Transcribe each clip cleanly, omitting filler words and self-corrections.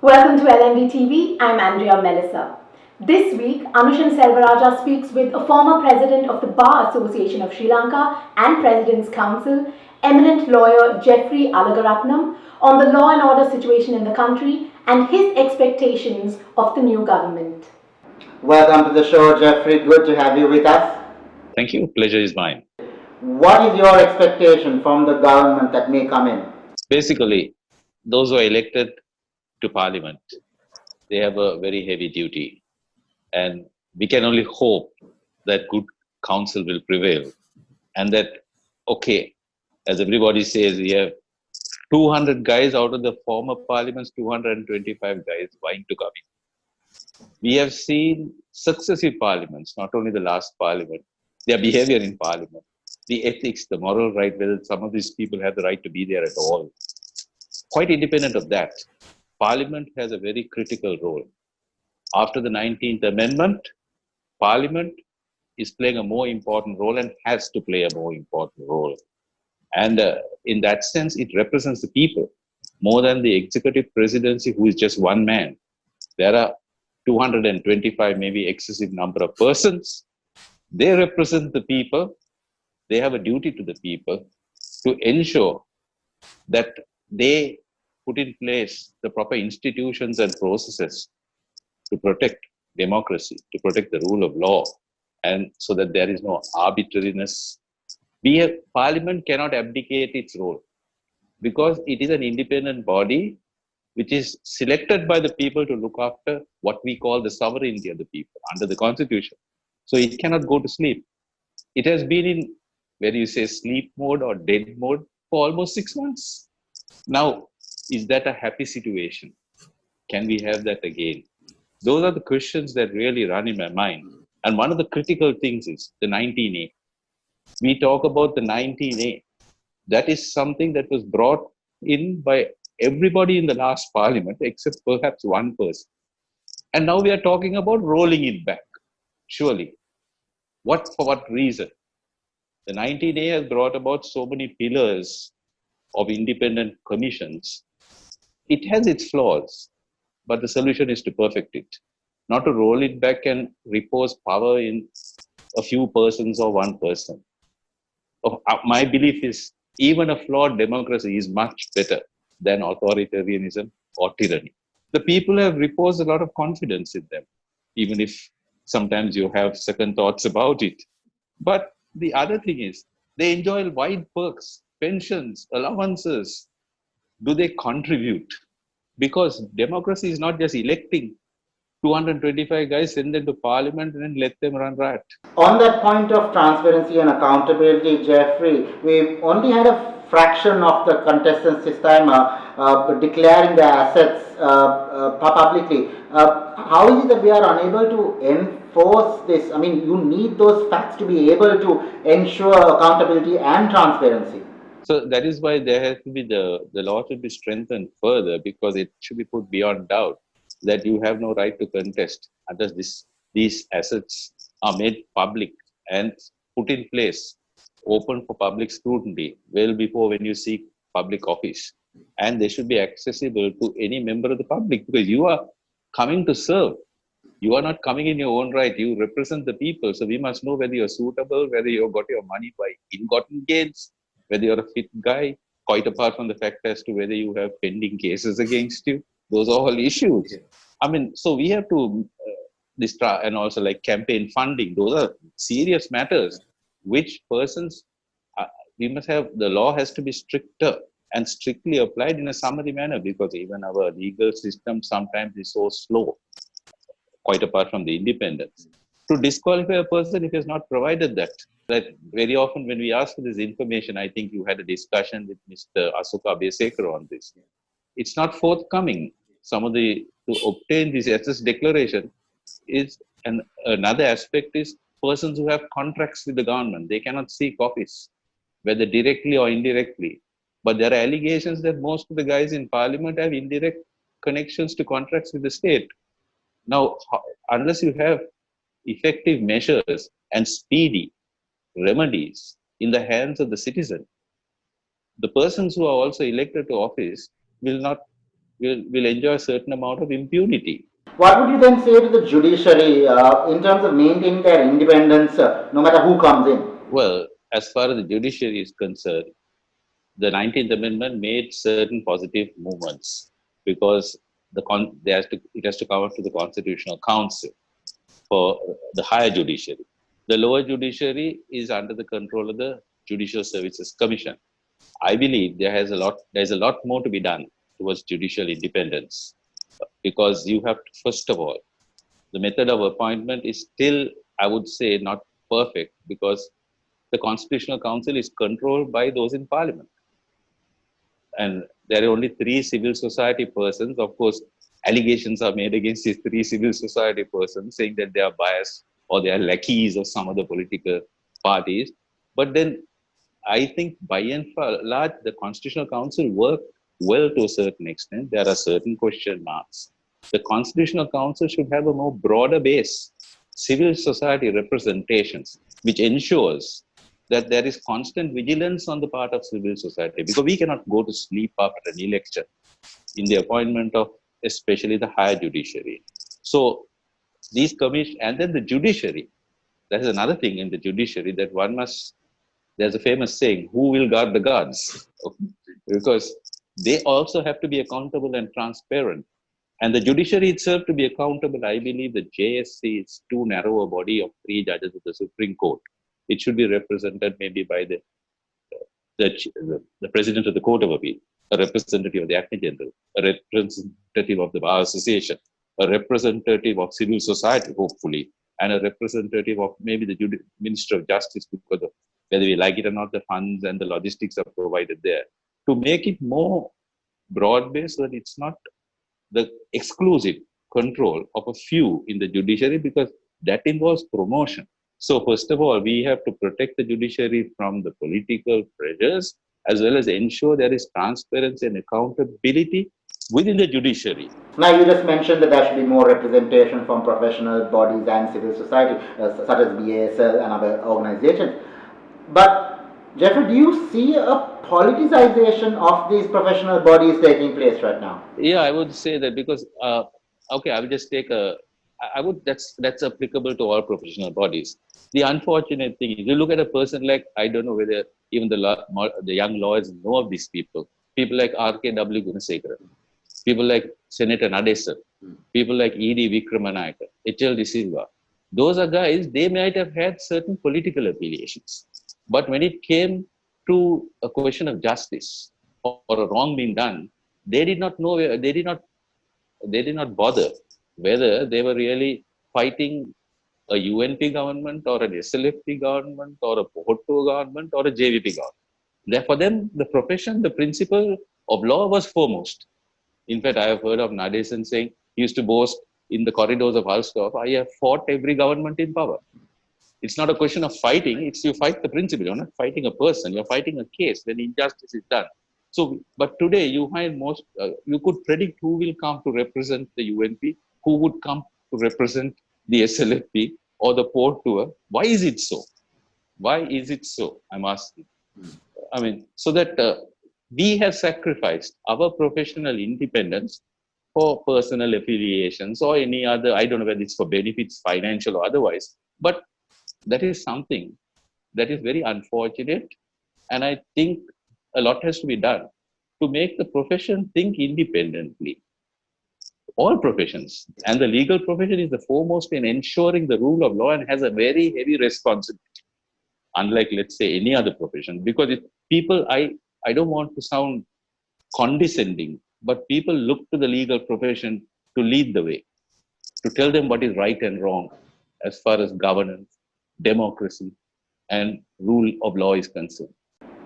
Welcome to LMDtv. I'm Andrea Melisa. This week, Anushan Selvarajah speaks with a former president of the Bar Association of Sri Lanka and President's Council, eminent lawyer Geoffrey Alagaratnam, on the law and order situation in the country and his expectations of the new government. Welcome to the show, Geoffrey. Good to have you with us. Thank you. Pleasure is mine. What is your expectation from the government that may come in? Basically, those who are elected to Parliament, they have a very heavy duty. And we can only hope that good counsel will prevail. And that, okay, as everybody says, we have 200 guys out of the former parliaments, 225 guys vying to come in. We have seen successive parliaments, not only the last parliament, their behavior in parliament, the ethics, the moral right, whether some of these people have the right to be there at all. Quite independent of that, Parliament has a very critical role. After the 19th Amendment, Parliament is playing a more important role and has to play a more important role. And in that sense, it represents the people more than the executive presidency, who is just one man. There are 225, maybe excessive number of persons. They represent the people. They have a duty to the people to ensure that they put in place the proper institutions and processes to protect democracy, to protect the rule of law, and so that there is no arbitrariness. Parliament cannot abdicate its role because it is an independent body which is selected by the people to look after what we call the sovereignty of the people under the Constitution. So it cannot go to sleep. It has been in, where you say, sleep mode or dead mode for almost 6 months. Now, is that a happy situation? Can we have that again? Those are the questions that really run in my mind. And one of the critical things is the 19A. We talk about the 19A. That is something that was brought in by everybody in the last parliament, except perhaps one person. And now we are talking about rolling it back. Surely. For what reason? The 19A has brought about so many pillars of independent commissions. It has its flaws, but the solution is to perfect it, not to roll it back and repose power in a few persons or one person. My belief is even a flawed democracy is much better than authoritarianism or tyranny. The people have reposed a lot of confidence in them, even if sometimes you have second thoughts about it. But the other thing is, they enjoy wide perks, pensions, allowances. Do they contribute? Because democracy is not just electing 225 guys, send them to parliament and then let them run riot. On that point of transparency and accountability, Geoffrey, we only had a fraction of the contestants this time declaring their assets publicly. How is it that we are unable to enforce this? I mean, you need those facts to be able to ensure accountability and transparency. So that is why there has to be the law should be strengthened further, because it should be put beyond doubt that you have no right to contest unless these assets are made public and put in place, open for public scrutiny well before when you seek public office. And they should be accessible to any member of the public, because you are coming to serve. You are not coming in your own right. You represent the people. So we must know whether you're suitable, whether you've got your money by ill-gotten gains, whether you're a fit guy, quite apart from the fact as to whether you have pending cases against you. Those are all issues. I mean, so we have to and also like campaign funding. Those are serious matters, which persons, we must have, the law has to be stricter and strictly applied in a summary manner, because even our legal system sometimes is so slow, quite apart from the independence, to disqualify a person if he has not provided that. That very often when we ask for this information, I think you had a discussion with Mr. Asuka Besekar on this. It's not forthcoming. To obtain this SS declaration is, and another aspect is persons who have contracts with the government. They cannot seek office, whether directly or indirectly. But there are allegations that most of the guys in parliament have indirect connections to contracts with the state. Now, unless you have effective measures and speedy remedies in the hands of the citizen, the persons who are also elected to office will not will enjoy a certain amount of impunity. What would you then say to the judiciary in terms of maintaining their independence, no matter who comes in? Well, as far as the judiciary is concerned, the 19th Amendment made certain positive movements because it has to come up to the Constitutional Council for the higher judiciary. The lower judiciary is under the control of the Judicial Services Commission. I believe there's a lot more to be done towards judicial independence because you have to, first of all, the method of appointment is still, I would say, not perfect because the Constitutional Council is controlled by those in Parliament. And there are only 3 civil society persons. Of course, allegations are made against these 3 civil society persons saying that they are biased or they are lackeys of some of the political parties. But then I think by and large, the Constitutional Council worked well to a certain extent. There are certain question marks. The Constitutional Council should have a more broader base, civil society representations, which ensures that there is constant vigilance on the part of civil society because we cannot go to sleep after an election in the appointment of especially the higher judiciary. So these commissions, and then the judiciary, that is another thing in the judiciary that one must, there's a famous saying, who will guard the guards? Because they also have to be accountable and transparent. And the judiciary itself to be accountable, I believe the JSC is too narrow a body of 3 judges of the Supreme Court. It should be represented maybe by the President of the Court of Appeal, a representative of the Attorney General, a representative of the Bar Association, a representative of civil society, hopefully, and a representative of maybe the Minister of Justice, because of whether we like it or not, the funds and the logistics are provided there. To make it more broad-based so that it's not the exclusive control of a few in the judiciary, because that involves promotion. So first of all, we have to protect the judiciary from the political pressures as well as ensure there is transparency and accountability within the judiciary. Now, you just mentioned that there should be more representation from professional bodies and civil society, such as BASL and other organizations. But, Geoffrey, do you see a politicization of these professional bodies taking place right now? Yeah, I would say that because, okay, I will just take that's applicable to all professional bodies. The unfortunate thing is, you look at a person like, I don't know whether even the young lawyers know of these people like R.K.W. Gunasekaran, people like Senator Nadesar, people like E.D. Vikramanayaka, H.L. De Silva. Those are guys, they might have had certain political affiliations. But when it came to a question of justice or a wrong being done, they did not know, they did not bother whether they were really fighting a UNP government or an SLFP government or a Porto government or a JVP government. For them, the profession, the principle of law was foremost. In fact, I have heard of Nadesan saying, he used to boast in the corridors of Ulster, I have fought every government in power. It's not a question of fighting, it's you fight the principle. You're not fighting a person, you're fighting a case when injustice is done. So, but today you find you could predict who will come to represent the UNP, who would come to represent the SLFP or the Port Tour. Why is it so? Why is it so? I'm asking. I mean, so that we have sacrificed our professional independence for personal affiliations or any other, I don't know whether it's for benefits, financial or otherwise, but that is something that is very unfortunate. And I think a lot has to be done to make the profession think independently. All professions, and the legal profession is the foremost in ensuring the rule of law and has a very heavy responsibility, unlike, let's say, any other profession. Because I don't want to sound condescending, but people look to the legal profession to lead the way, to tell them what is right and wrong as far as governance, democracy, and rule of law is concerned.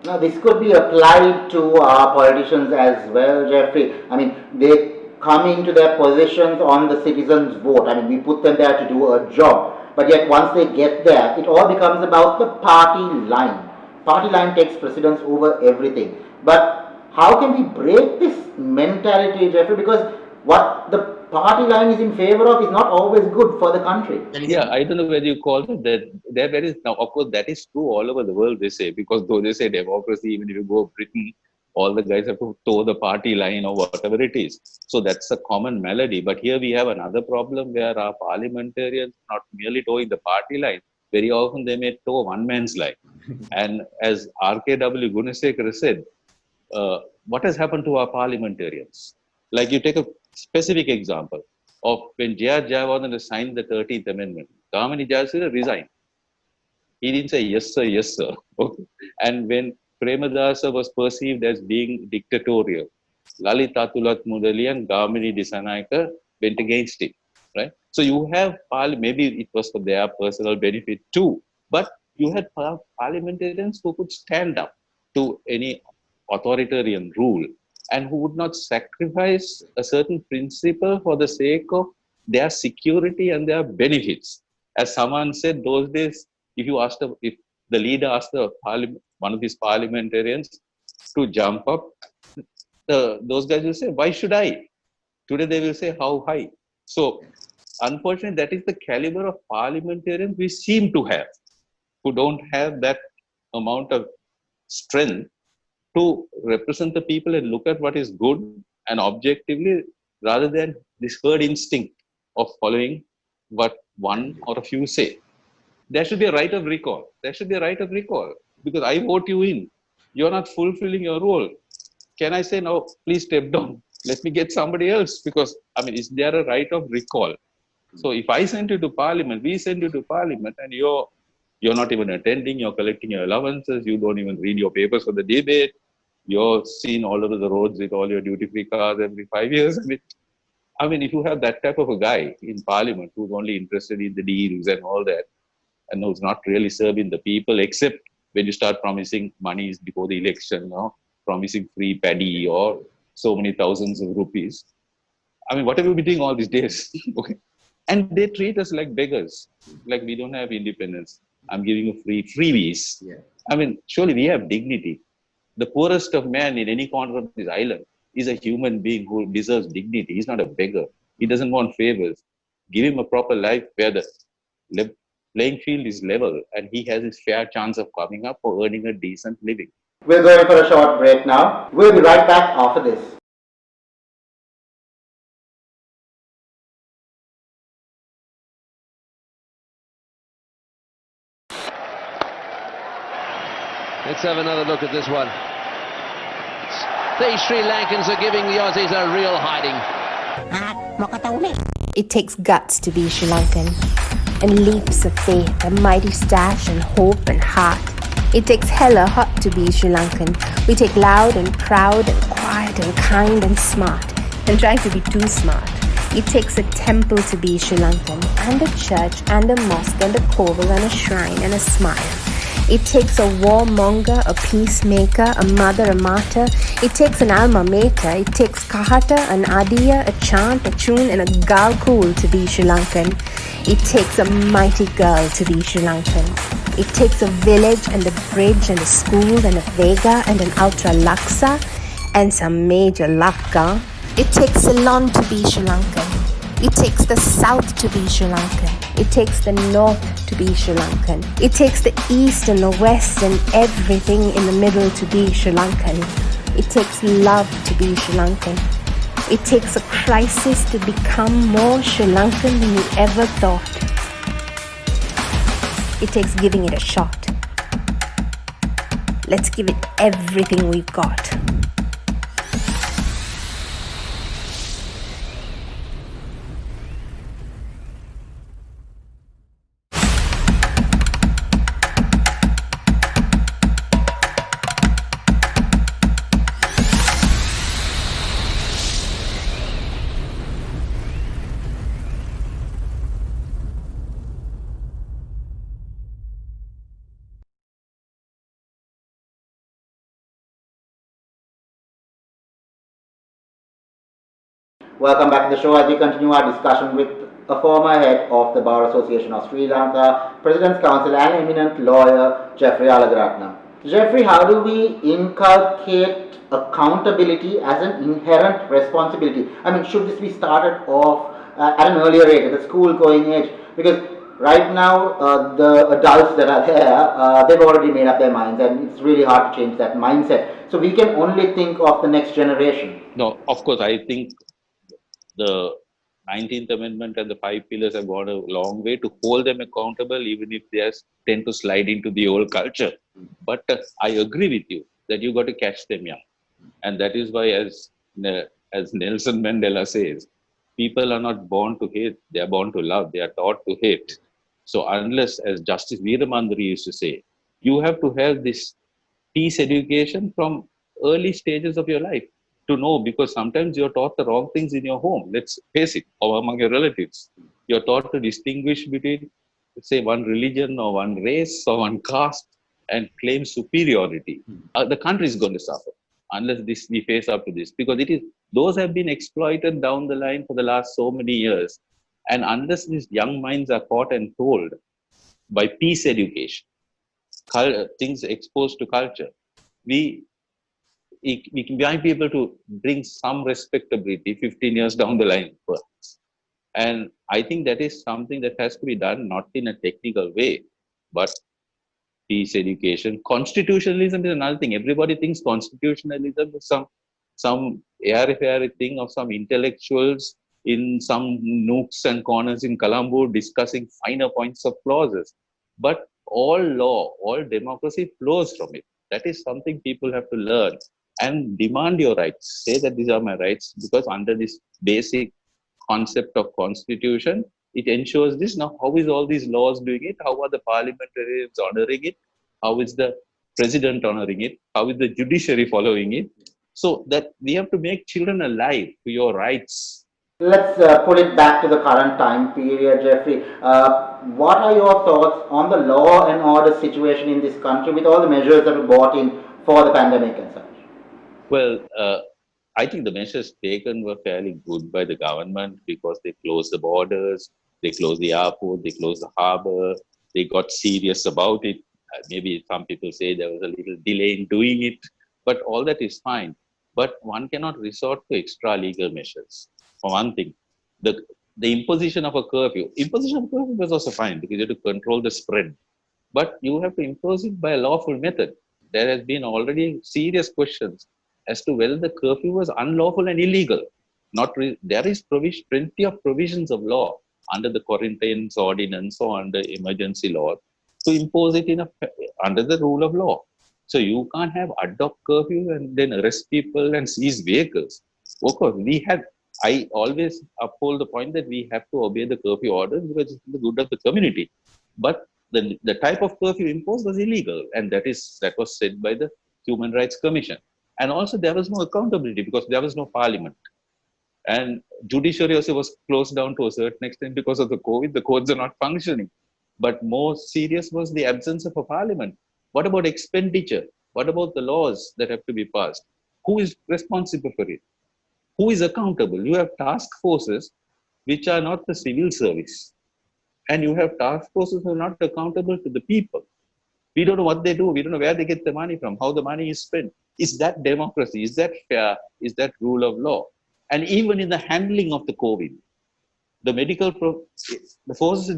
Now, this could be applied to our politicians as well, Geoffrey. I mean, they come into their positions on the citizens' vote. I mean, we put them there to do a job. But yet, once they get there, it all becomes about the party line. Party line takes precedence over everything. But how can we break this mentality, Geoffrey? Because what the party line is in favor of is not always good for the country. Yeah, I don't know whether you call it that. There is now, of course, that is true all over the world. They say, because though they say democracy, even if you go Britain, all the guys have to toe the party line or whatever it is. So that's a common malady. But here we have another problem where our parliamentarians not merely towing the party line, very often they may toe one man's line. And as RKW Gunasekara said, what has happened to our parliamentarians? Like you take a specific example of when J.R. Jayawardena signed the 13th Amendment, Damani Jayasuriya resigned. He didn't say yes sir, yes sir. And when Premadasa was perceived as being dictatorial, Lalit Atulat Mudali and Gamini Disanayaka went against it. Right? So you have maybe it was for their personal benefit too, but you had parliamentarians who could stand up to any authoritarian rule and who would not sacrifice a certain principle for the sake of their security and their benefits. As someone said those days, if the leader asked one of his parliamentarians to jump up, those guys will say, "Why should I?" Today they will say, "How high?" So, unfortunately, that is the caliber of parliamentarians we seem to have, who don't have that amount of strength to represent the people and look at what is good and objectively, rather than this herd instinct of following what one or a few say. There should be a right of recall. There should be a right of recall because I vote you in. You're not fulfilling your role. Can I say, no, please step down. Let me get somebody else? Because, is there a right of recall? So if I send you to parliament, we send you to parliament and you're not even attending, you're collecting your allowances, you don't even read your papers for the debate, you're seen all over the roads with all your duty-free cars every 5 years. If you have that type of a guy in parliament who's only interested in the deals and all that, and who's not really serving the people, except when you start promising monies before the election, promising free paddy or so many thousands of rupees. What have you been doing all these days? Okay. And they treat us like beggars, like we don't have independence. I'm giving you freebies. Yeah. Surely we have dignity. The poorest of men in any corner of this island is a human being who deserves dignity. He's not a beggar. He doesn't want favors. Give him a proper life where the playing field is level and he has his fair chance of coming up or earning a decent living. We're going for a short break now. We'll be right back after this. Let's have another look at this one. The Sri Lankans are giving the Aussies a real hiding. It takes guts to be Sri Lankan, and leaps of faith, a mighty stash and hope and heart. It takes hella hot to be Sri Lankan. We take loud and proud and quiet and kind and smart, and trying to be too smart. It takes a temple to be Sri Lankan, and a church and a mosque and a koval and a shrine and a smile. It takes a warmonger, a peacemaker, a mother, a martyr. It takes an alma mater. It takes kahata, an adiya, a chant, a tune, and a galkul to be Sri Lankan. It takes a mighty girl to be Sri Lankan. It takes a village and a bridge and a school and a vega and an ultra laksa and some major lakka. It takes Ceylon to be Sri Lankan. It takes the south to be Sri Lankan. It takes the north to be Sri Lankan. It takes the east and the west and everything in the middle to be Sri Lankan. It takes love to be Sri Lankan. It takes a crisis to become more Sri Lankan than you ever thought. It takes giving it a shot. Let's give it everything we've got. Welcome back to the show as we continue our discussion with a former head of the Bar Association of Sri Lanka, President's Counsel and eminent lawyer, Geoffrey Alagaratnam. Geoffrey, how do we inculcate accountability as an inherent responsibility? Should this be started off at an earlier age, at the school-going age? Because right now, the adults that are there, they've already made up their minds, and it's really hard to change that mindset. So we can only think of the next generation. No, of course, I think the 19th Amendment and the five pillars have gone a long way to hold them accountable, even if they tend to slide into the old culture. But I agree with you that you got to catch them young. And that is why, as Nelson Mandela says, people are not born to hate, they are born to love, they are taught to hate. So, unless, as Justice Veeramandri used to say, you have to have this peace education from early stages of your life to know, because sometimes you're taught the wrong things in your home, let's face it, or among your relatives. You're taught to distinguish between, say, one religion or one race or one caste and claim superiority. The country is going to suffer unless we face up to this, because it is those have been exploited down the line for the last so many years. And unless these young minds are taught and told by peace education, things exposed to culture, we might be able to bring some respectability 15 years down the line, perhaps. And I think that is something that has to be done not in a technical way, but peace education. Constitutionalism is another thing. Everybody thinks constitutionalism is some airy thing of some intellectuals in some nooks and corners in Colombo discussing finer points of clauses. But all law, all democracy flows from it. That is something people have to learn and demand your rights. Say that these are my rights, because under this basic concept of constitution, it ensures this. Now, how is all these laws doing it? How are the parliamentarians honoring it? How is the president honoring it? How is the judiciary following it? So that we have to make children alive to your rights. Let's pull it back to the current time period, Geoffrey. What are your thoughts on the law and order situation in this country with all the measures that were brought in for the pandemic and such? Well, I think the measures taken were fairly good by the government, because they closed the borders, they closed the airport, they closed the harbor, they got serious about it. Maybe some people say there was a little delay in doing it, but all that is fine. But one cannot resort to extra legal measures. For one thing, the imposition of a curfew was also fine, because you have to control the spread. But you have to impose it by a lawful method. There has been already serious questions as to whether the curfew was unlawful and illegal. There is plenty of provisions of law under the Quarantines Ordinance or under emergency law to impose it under the rule of law. So you can't have ad hoc curfew and then arrest people and seize vehicles. Of course, I always uphold the point that we have to obey the curfew orders because it's the good of the community. But the type of curfew imposed was illegal, and that was said by the Human Rights Commission. And also there was no accountability because there was no parliament. And judiciary also was closed down to a certain extent because of the COVID. The courts are not functioning. But more serious was the absence of a parliament. What about expenditure? What about the laws that have to be passed? Who is responsible for it? Who is accountable? You have task forces which are not the civil service. And you have task forces who are not accountable to the people. We don't know what they do. We don't know where they get the money from, how the money is spent. Is that democracy? Is that fair? Is that rule of law? And even in the handling of the COVID, the forces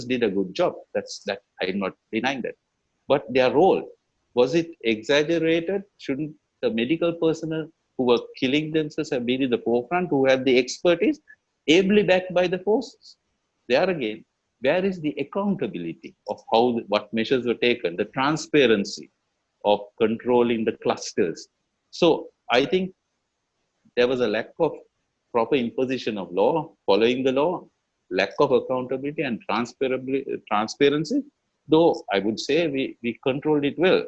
did a good job. I'm not denying that. But their role, was it exaggerated? Shouldn't the medical personnel who were killing themselves have been in the forefront, who had the expertise, ably backed by the forces? There again, where is the accountability of what measures were taken, the transparency of controlling the clusters? So I think there was a lack of proper imposition of law, following the law, lack of accountability and transparency, though I would say we controlled it well,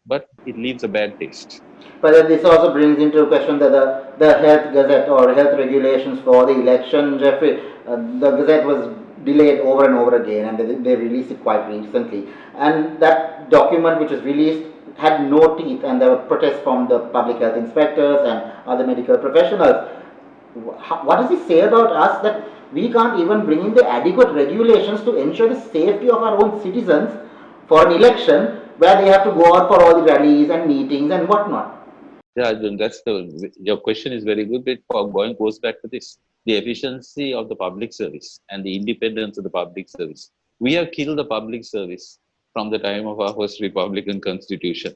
but it leaves a bad taste. But then this also brings into question that the health gazette or health regulations for the election, Geoffrey, the gazette was delayed over and over again, and they released it quite recently. And that document which was released had no teeth, and there were protests from the public health inspectors and other medical professionals. What does it say about us that we can't even bring in the adequate regulations to ensure the safety of our own citizens for an election where they have to go out for all the rallies and meetings and whatnot? Yeah, your question is very good, but goes back to this. The efficiency of the public service and the independence of the public service. We have killed the public service from the time of our first Republican Constitution.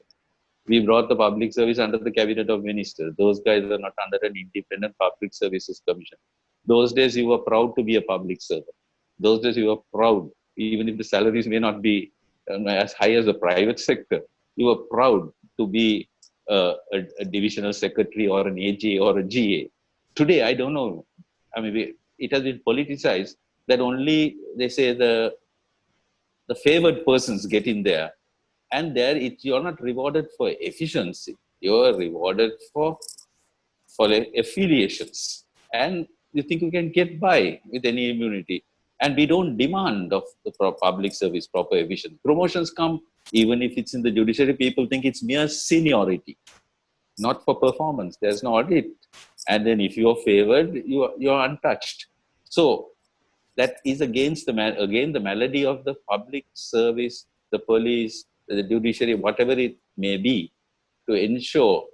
We brought the public service under the cabinet of ministers. Those guys are not under an independent public services commission. Those days you were proud to be a public servant. Those days you were proud, even if the salaries may not be as high as the private sector. You were proud to be a divisional secretary or an AG or a GA. Today, I don't know. I mean, it has been politicized that only they say the favored persons get in there, and there you're not rewarded for efficiency. You're rewarded for affiliations, and you think you can get by with any immunity. And we don't demand of the public service proper efficiency. Promotions come, even if it's in the judiciary, people think it's mere seniority, not for performance. There's no audit. And then if you're favored, you're untouched. So that is against the malady of the public service, the police, the judiciary, whatever it may be, to ensure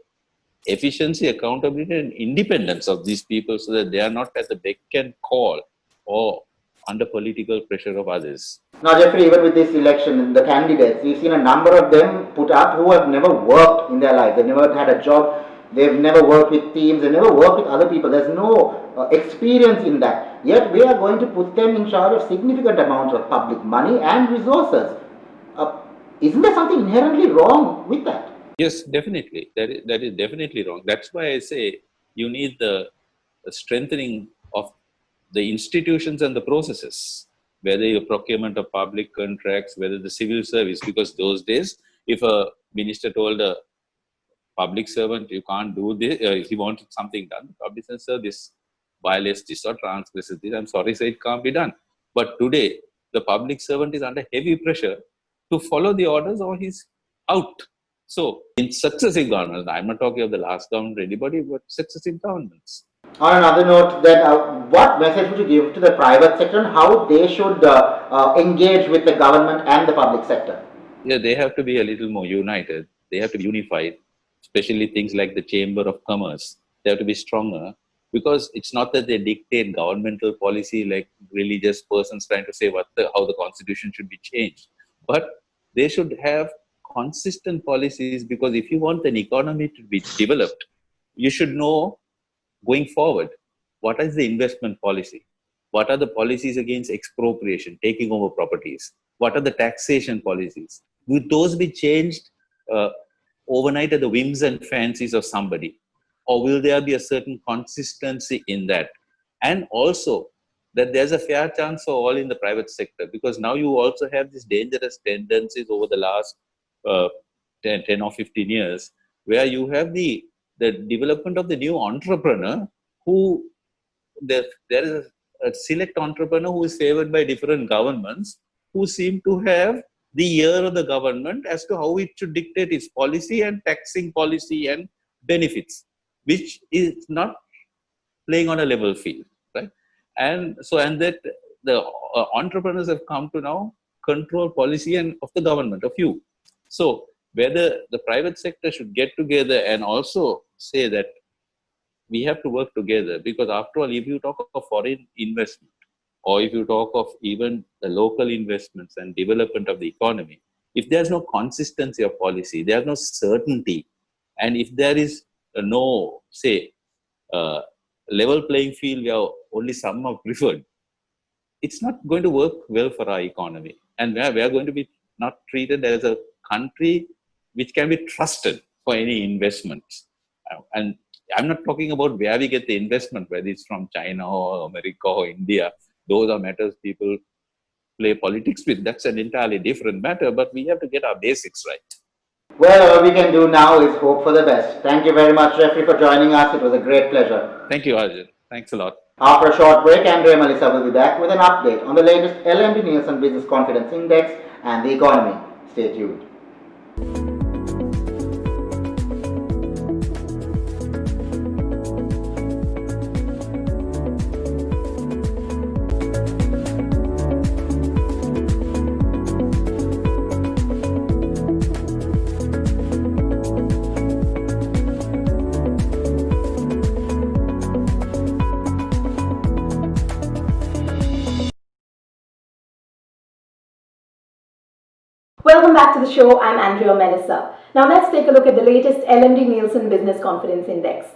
efficiency, accountability, and independence of these people so that they are not at the beck and call or under political pressure of others. Now, Geoffrey, even with this election, the candidates, we've seen a number of them put up who have never worked in their life. They've never had a job. They've never worked with teams. They've never worked with other people. There's no experience in that. Yet we are going to put them in charge of significant amounts of public money and resources. Isn't there something inherently wrong with that? Yes, definitely. That is definitely wrong. That's why I say you need the strengthening of the institutions and the processes, whether your procurement of public contracts, whether the civil service, because those days, if a minister told a public servant, you can't do this, if he wanted something done, the public service violates this or transgresses this, I'm sorry, say it can't be done. But today, the public servant is under heavy pressure to follow the orders or he's out. So, in successive governments, I'm not talking of the last government, anybody, but successive governments. On another note, then, what message would you give to the private sector and how they should engage with the government and the public sector? Yeah, they have to be a little more united. They have to be unified, especially things like the Chamber of Commerce. They have to be stronger because it's not that they dictate governmental policy like religious persons trying to say how the constitution should be changed. But they should have consistent policies, because if you want an economy to be developed, you should know going forward, what is the investment policy? What are the policies against expropriation, taking over properties? What are the taxation policies? Will those be changed overnight at the whims and fancies of somebody? Or will there be a certain consistency in that? And also, that there's a fair chance for all in the private sector, because now you also have these dangerous tendencies over the last 10 or 15 years, where you have the development of the new entrepreneur who, there is a select entrepreneur who is favored by different governments who seem to have the ear of the government as to how it should dictate its policy and taxing policy and benefits, which is not playing on a level field, right? And that the entrepreneurs have come to now control policy and of the government, a few. So whether the private sector should get together and also say that we have to work together, because after all, if you talk of foreign investment, or if you talk of even the local investments and development of the economy, if there's no consistency of policy, there's no certainty, and if there is no, say, level playing field where only some are preferred, it's not going to work well for our economy. And we are going to be not treated as a country which can be trusted for any investments. And I'm not talking about where we get the investment, whether it's from China or America or India. Those are matters people play politics with. That's an entirely different matter, but we have to get our basics right. Well, all we can do now is hope for the best. Thank you very much, Geoffrey, for joining us. It was a great pleasure. Thank you, Arjun. Thanks a lot. After a short break, Andrea Melisa will be back with an update on the latest LMD-Nielsen Business Confidence Index and the economy. Stay tuned. to the show. I'm Andrea Melisa. Now let's take a look at the latest LMD-Nielsen Business Confidence Index.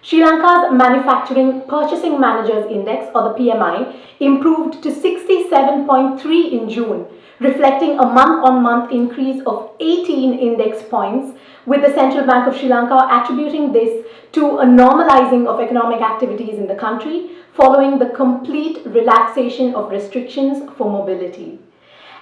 Sri Lanka's Manufacturing Purchasing Managers Index, or the PMI, improved to 67.3 in June, reflecting a month-on-month increase of 18 index points, with the Central Bank of Sri Lanka attributing this to a normalizing of economic activities in the country following the complete relaxation of restrictions for mobility.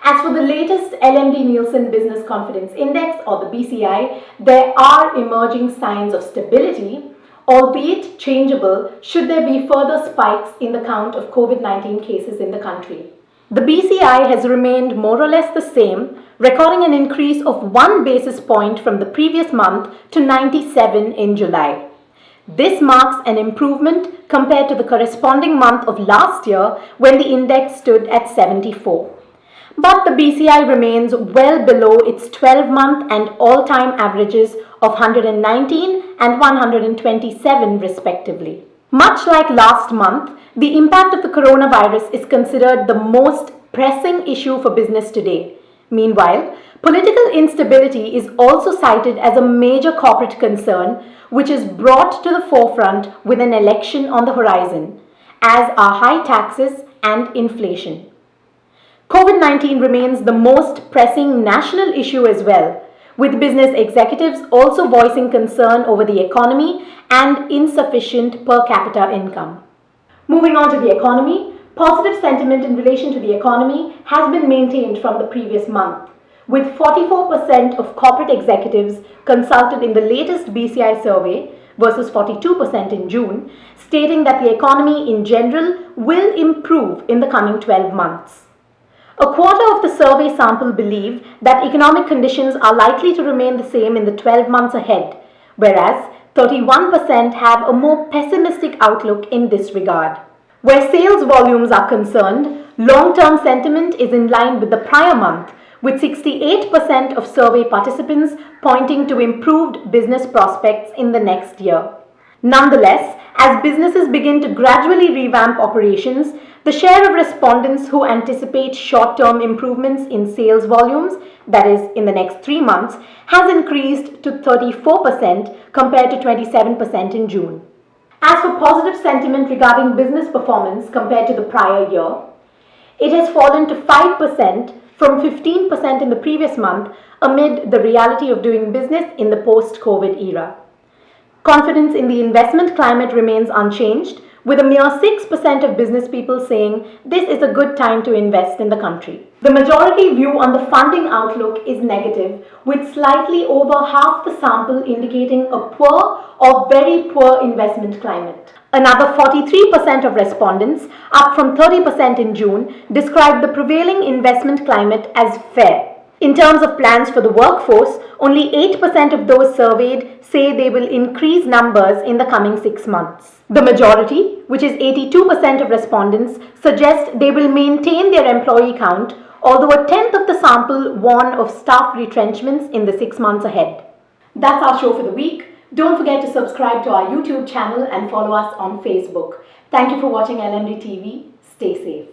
As for the latest LMD-Nielsen Business Confidence Index, or the BCI, there are emerging signs of stability, albeit changeable should there be further spikes in the count of COVID-19 cases in the country. The BCI has remained more or less the same, recording an increase of 1 basis point from the previous month to 97 in July. This marks an improvement compared to the corresponding month of last year when the index stood at 74. But the BCI remains well below its 12-month and all-time averages of 119 and 127 respectively. Much like last month, the impact of the coronavirus is considered the most pressing issue for business today. Meanwhile, political instability is also cited as a major corporate concern, which is brought to the forefront with an election on the horizon, as are high taxes and inflation. COVID-19 remains the most pressing national issue as well, with business executives also voicing concern over the economy and insufficient per capita income. Moving on to the economy, positive sentiment in relation to the economy has been maintained from the previous month, with 44% of corporate executives consulted in the latest BCI survey versus 42% in June, stating that the economy in general will improve in the coming 12 months. A quarter of the survey sample believe that economic conditions are likely to remain the same in the 12 months ahead, whereas 31% have a more pessimistic outlook in this regard. Where sales volumes are concerned, long-term sentiment is in line with the prior month, with 68% of survey participants pointing to improved business prospects in the next year. Nonetheless, as businesses begin to gradually revamp operations, the share of respondents who anticipate short-term improvements in sales volumes, that is, in the next 3 months, has increased to 34% compared to 27% in June. As for positive sentiment regarding business performance compared to the prior year, it has fallen to 5% from 15% in the previous month amid the reality of doing business in the post-COVID era. Confidence in the investment climate remains unchanged, with a mere 6% of business people saying this is a good time to invest in the country. The majority view on the funding outlook is negative, with slightly over half the sample indicating a poor or very poor investment climate. Another 43% of respondents, up from 30% in June, described the prevailing investment climate as fair. In terms of plans for the workforce, only 8% of those surveyed say they will increase numbers in the coming 6 months. The majority, which is 82% of respondents, suggest they will maintain their employee count, although a tenth of the sample warn of staff retrenchments in the 6 months ahead. That's our show for the week. Don't forget to subscribe to our YouTube channel and follow us on Facebook. Thank you for watching LMD TV. Stay safe.